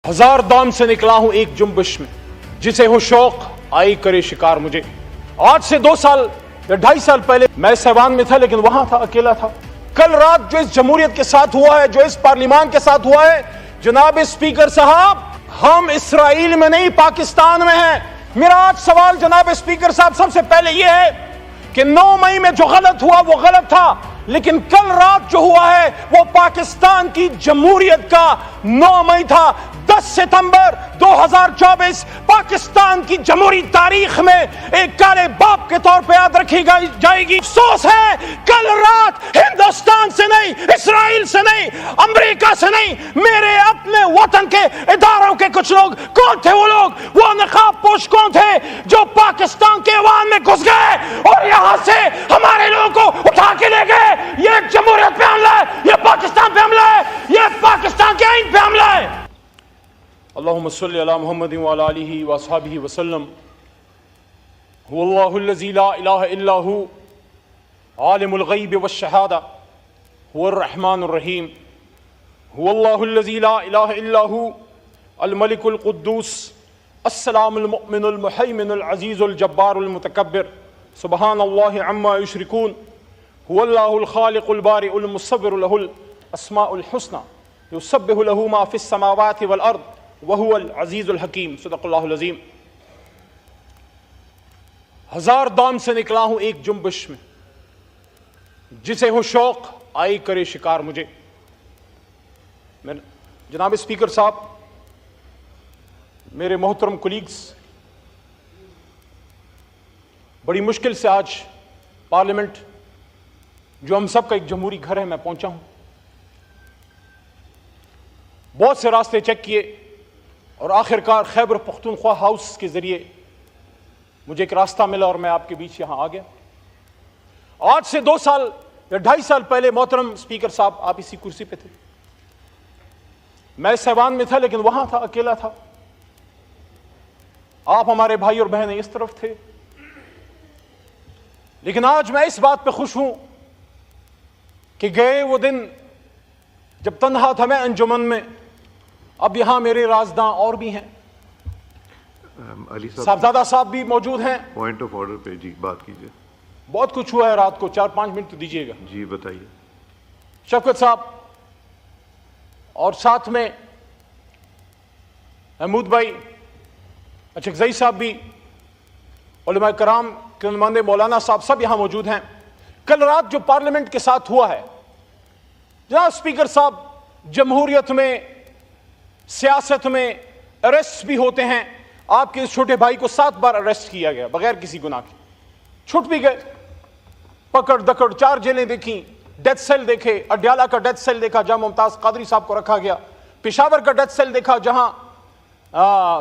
हजार दाम से निकला हूं एक जुम्बिश में, जिसे हो शौक आई करे शिकार मुझे। आज से 2 साल या 2.5 साल पहले मैं सहवान में था, लेकिन वहां था, अकेला था। कल रात जो इस जमहूरियत के साथ हुआ है, जो इस पार्लियामान के साथ हुआ है, जनाब स्पीकर साहब, हम इसराइल में नहीं पाकिस्तान में हैं। मेरा आज सवाल जनाब स्पीकर साहब सबसे पहले यह है कि 9 मई में जो गलत हुआ वो गलत था, लेकिन कल रात जो हुआ है वो पाकिस्तान की जमहूरियत का 9 मई था। 10 सितंबर 2024 पाकिस्तान की जमहूरी तारीख में एक काले बाप के तौर पे याद रखी जाएगी। अफसोस है कल रात हिंदुस्तान से नहीं, इसराइल से नहीं, अमेरिका से नहीं, मेरे अपने वतन के इदारों के कुछ लोग, कौन थे वो लोग? वो नकाब पोश कौन थे जो पाकिस्तान के ऐवान में घुस गए और यहां से हमारे लोगों को उठा के ले गए? ये जमहूरियत पे हमला है, ये पाकिस्तान पे हमला है, ये पाकिस्तान के आईन पे हमला है। अल्लाहुम्मा सल्ली अला मुहम्मदिन व अला आलिहि व अस्हाबिहि वसल्लम। हुवल्लाहुल्लज़ी ला इलाहा इल्ला हु आलिमुल गैब वश्शहादा हुवर रहमानुर रहीम। हुवल्लाहुल्लज़ी ला इलाहा इल्ला हु अल मलिकुल कुद्दूस अस्सलामुल मुमिनुल मुहैमिनुल अज़ीज़ुल जब्बारुल मुतकब्बिर सुब्हानल्लाहि अम्मा युश्रिकून। हुवल्लाहुल खालिकुल बारिउल मुसव्विरु लहुल अस्माउल हुस्ना युसब्बिहु लहु मा फिस समावाति वल अर्द वहुवल अज़ीज़ुल हकीम। सदक़ल्लाहुल अज़ीम। हजार दाम से निकला हूं एक जुम्बिश में, जिसे हो शौक आई करे शिकार मुझे। जनाब स्पीकर साहब, मेरे मोहतरम कुलीग्स, बड़ी मुश्किल से आज पार्लियामेंट, जो हम सब का एक जमहूरी घर है, मैं पहुंचा हूं। बहुत से रास्ते चेक किए और आखिरकार खैबर पख्तूनख्वा हाउस के जरिए मुझे एक रास्ता मिला और मैं आपके बीच यहां आ गया। आज से 2 साल या 2.5 साल पहले, मोहतरम स्पीकर साहब, आप इसी कुर्सी पे थे, मैं सहवान में था, लेकिन वहां था, अकेला था। आप हमारे भाई और बहनें इस तरफ थे। लेकिन आज मैं इस बात पे खुश हूं कि गए वो दिन जब तन्हा था मैं अंजुमन में, अब यहां मेरे राजदां और भी हैं। अली साहबजादा साहब भी मौजूद हैं। पॉइंट ऑफ ऑर्डर पे जी बात कीजिए। बहुत कुछ हुआ है रात को, 4-5 मिनट तो दीजिएगा। जी बताइए। शफकत साहब और साथ में महमूद भाई, अचकजई साहब भी, उलमा कराम के नुमाइंदे मौलाना साहब, सब यहां मौजूद हैं। कल रात जो पार्लियामेंट के साथ हुआ है, जनाब स्पीकर साहब, जमहूरियत में, सियासत में अरेस्ट भी होते हैं। आपके इस छोटे भाई को 7 बार अरेस्ट किया गया बगैर किसी गुनाह के, छुट भी गए। पकड़ दकड़ 4 जेलें देखी, डेथ सेल देखे। अड्याला का डेथ सेल देखा जहां मुमताज कादरी साहब को रखा गया। पेशावर का डेथ सेल देखा जहां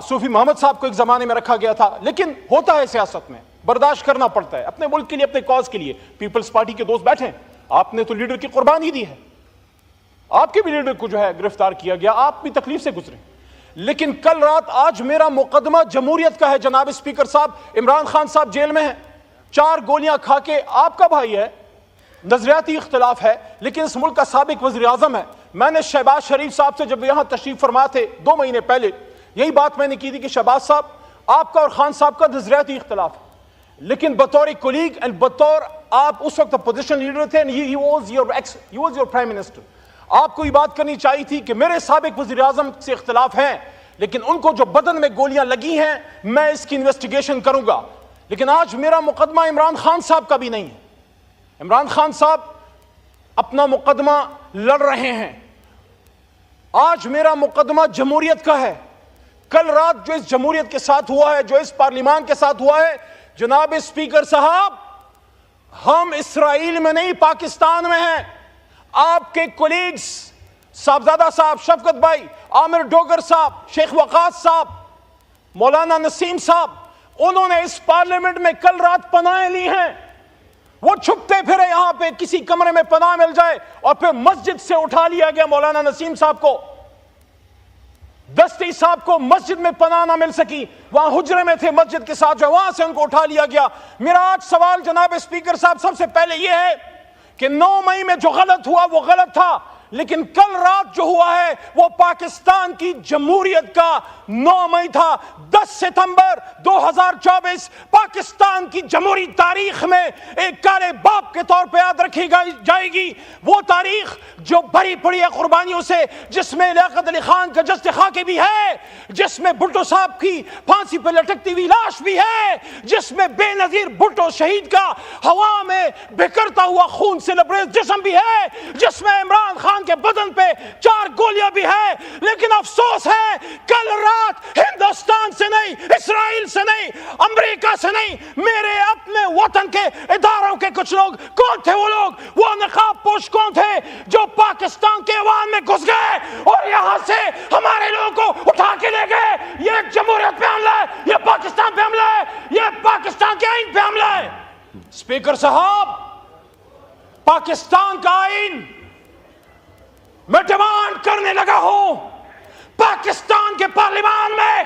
सूफी मोहम्मद साहब को एक जमाने में रखा गया था। लेकिन होता है सियासत में, बर्दाश्त करना पड़ता है, अपने मुल्क के लिए, अपने कॉज के लिए। पीपल्स पार्टी के दोस्त बैठे हैं, आपने तो लीडर की कुर्बानी दी है, आपके भी लीडर को जो है गिरफ्तार किया गया, आप भी तकलीफ से गुजरे। लेकिन कल रात, आज मेरा मुकदमा जमहूरियत का है। जनाब स्पीकर साहब, इमरान खान साहब जेल में हैं, 4 गोलियां खा के, आपका भाई है, नजरियाती इख्तिलाफ है, लेकिन इस मुल्क का साबिक वज़ीर आज़म है। मैंने शहबाज शरीफ साहब से जब यहां तशरीफ फरमा थे 2 महीने पहले, यही बात मैंने की थी कि शहबाज साहब, आपका और खान साहब का नजरियाती इख्तिलाफ है, लेकिन बतौर कोलीग एंड बतौर आप उस वक्त अपोजिशन लीडर थे, he was your prime minister, आपको ये बात करनी चाहिए थी कि मेरे साबिक वज़ीर आज़म से इख्तिलाफ हैं, लेकिन उनको जो बदन में गोलियां लगी हैं, मैं इसकी इन्वेस्टिगेशन करूंगा। लेकिन आज मेरा मुकदमा इमरान खान साहब का भी नहीं है। इमरान खान साहब अपना मुकदमा लड़ रहे हैं। आज मेरा मुकदमा जमहूरियत का है। कल रात जो इस जमहूरियत के साथ हुआ है, जो इस पार्लियामान के साथ हुआ है, जनाब स्पीकर साहब, हम इसराइल में नहीं पाकिस्तान में हैं। आपके कोलीग्स, साहबजादा साहब, शफकत भाई, आमिर डोगर साहब, शेख वकास साहब, मौलाना नसीम साहब, उन्होंने इस पार्लियामेंट में कल रात पनाहें ली हैं। वो छुपते फिरे यहां पे, किसी कमरे में पनाह मिल जाए, और फिर मस्जिद से उठा लिया गया मौलाना नसीम साहब को। दस्ती साहब को मस्जिद में पनाह ना मिल सकी, वहां हुजरे में थे मस्जिद के साथ, जो वहां से उनको उठा लिया गया। मेरा आज सवाल जनाब स्पीकर साहब सबसे पहले यह है कि 9 मई में जो गलत हुआ वो गलत था, لیکن کل رات جو ہوا ہے وہ پاکستان کی جمہوریت کا 9 مئی تھا. 10 ستمبر 2024 پاکستان کی جمہوری تاریخ میں ایک کالے باپ کے طور پہ یاد رکھی جائے گی. وہ تاریخ جو بھری پڑی ہے قربانیوں سے, جس میں لیاقت علی خان کا جسد خاکے بھی ہے, جس میں بھٹو صاحب کی پھانسی پہ لٹکتی ہوئی لاش بھی ہے, جس میں بے نظیر بھٹو شہید کا ہوا میں بکھرتا ہوا خون سے لبریز جسم بھی ہے, جس میں عمران خان کے بدن پہ 4 گولیاں بھی ہے. لیکن افسوس ہے کل رات ہندوستان سے نہیں, اسرائیل سے نہیں, امریکہ سے نہیں, میرے اپنے وطن کے اداروں کے کچھ لوگ. کون تھے وہ لوگ؟ وہ نقاب پوش کون تھے جو پاکستان کے ایوان میں گھس گئے اور یہاں سے ہمارے لوگوں کو اٹھا کے لے گئے؟ یہ جمہوریت پہ حملہ ہے, یہ پاکستان پہ حملہ ہے, یہ پاکستان کے آئین پہ حملہ ہے. اسپیکر صاحب, پاکستان کا آئین میں ڈیمانڈ کرنے لگا ہوں, پاکستان کے پارلیمان میں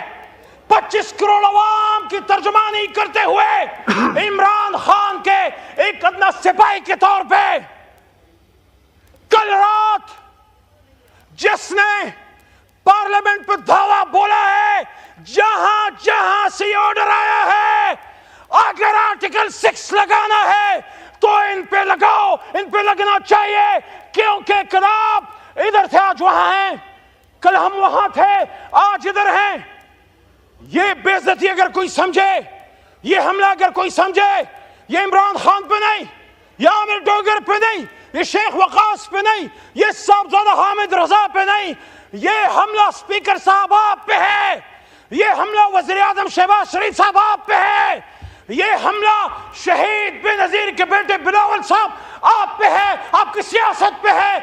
25 کروڑ عوام کی ترجمانی کرتے ہوئے عمران خان کے ایک ادنا سپاہی کے طور پہ کل رات جس نے پارلیمنٹ پہ دھاوا بولا ہے, جہاں جہاں سے یہ آرڈر آیا ہے, اگر آرٹیکل 6 لگانا ہے تو ان پہ لگاؤ, ان پہ لگنا چاہیے, کیونکہ کل آپ ادھر تھے آج وہاں ہیں, کل ہم وہاں تھے آج ادھر ہیں. یہ بے عزتی اگر کوئی سمجھے, یہ حملہ اگر کوئی سمجھے, یہ عمران خان پہ نہیں, یہ عامر ڈوگر پہ نہیں, یہ شیخ وقاص پہ نہیں, یہ صاحبزادہ حامد رضا پہ نہیں, یہ حملہ اسپیکر صاحب آپ پہ ہے, یہ حملہ وزیر اعظم شہباز شریف صاحب آپ پہ ہے, یہ حملہ شہید بے نظیر کے بیٹے بلاول صاحب آپ پہ ہے, آپ کی سیاست پہ ہے.